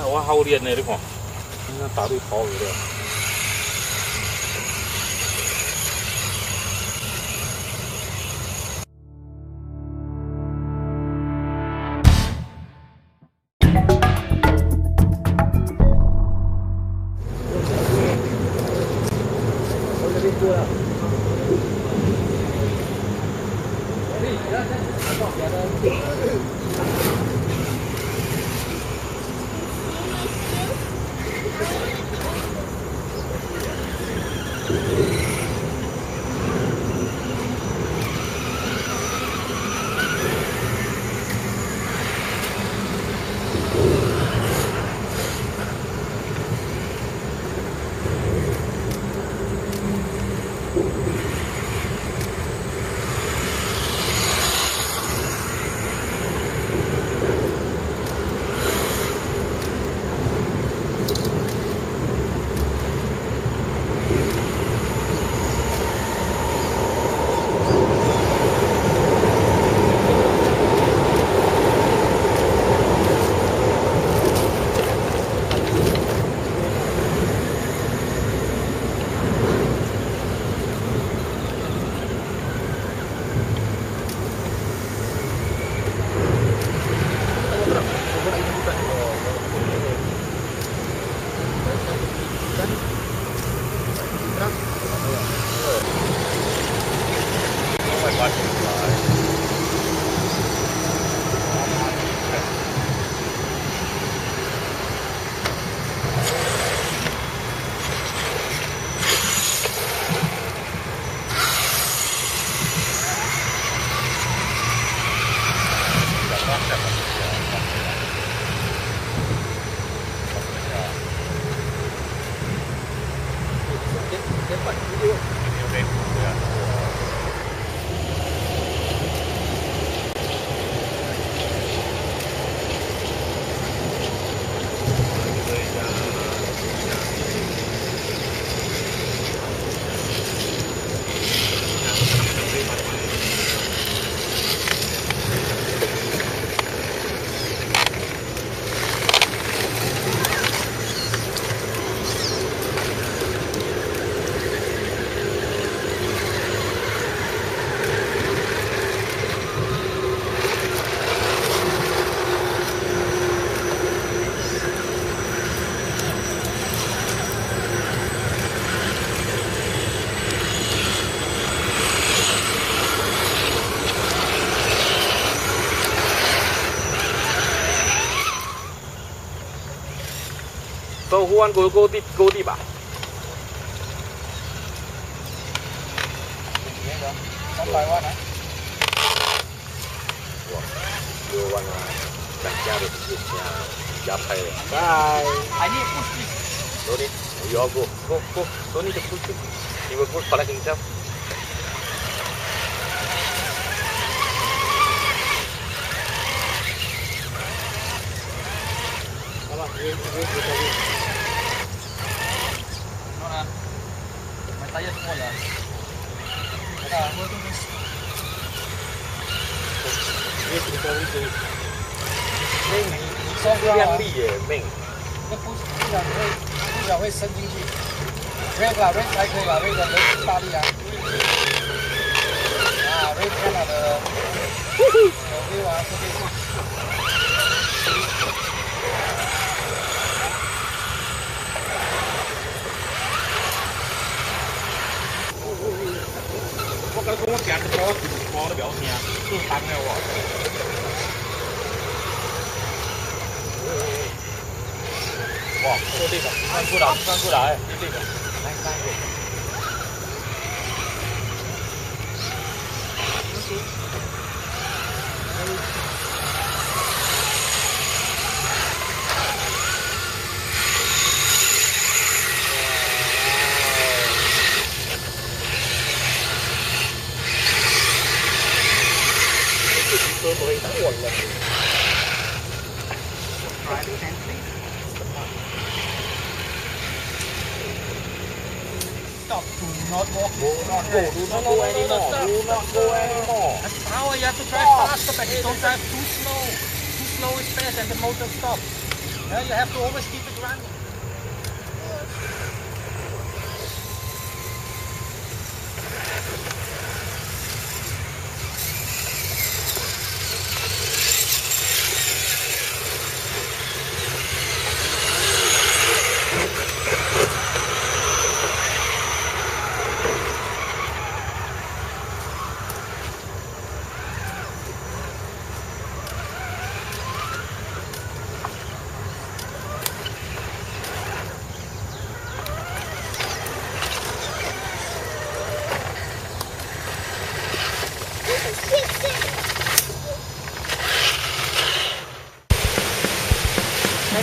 我好练的，你看，那打对跑有了。到湖湾高地吧。300万啊！哇，6万啊！咱家的是加拍的。Bye. I need to push this. No need. You all go. Go. Don't need to push it. He will push collect himself. My tire semua ya. Ada. 亮丽耶，命。那不然会伸进去。Brake 啦 ，brake 才可以啦，brake 的人大力啊。brake 看到的。view 啊，这边是。我跟你讲，我行一步都不要声，都重了我。哇，这个看出来，这个，来看一个。车不会过了。Stop. Do not walk. Do not go anymore. That's power. You have to drive faster, but don't drive too slow. Too slow is fast and the motor stops. Now you have to always keep it running.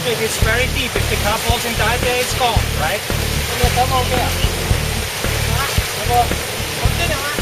If it's very deep, if the car falls in that there, it's gone, right? Come over here. Come on.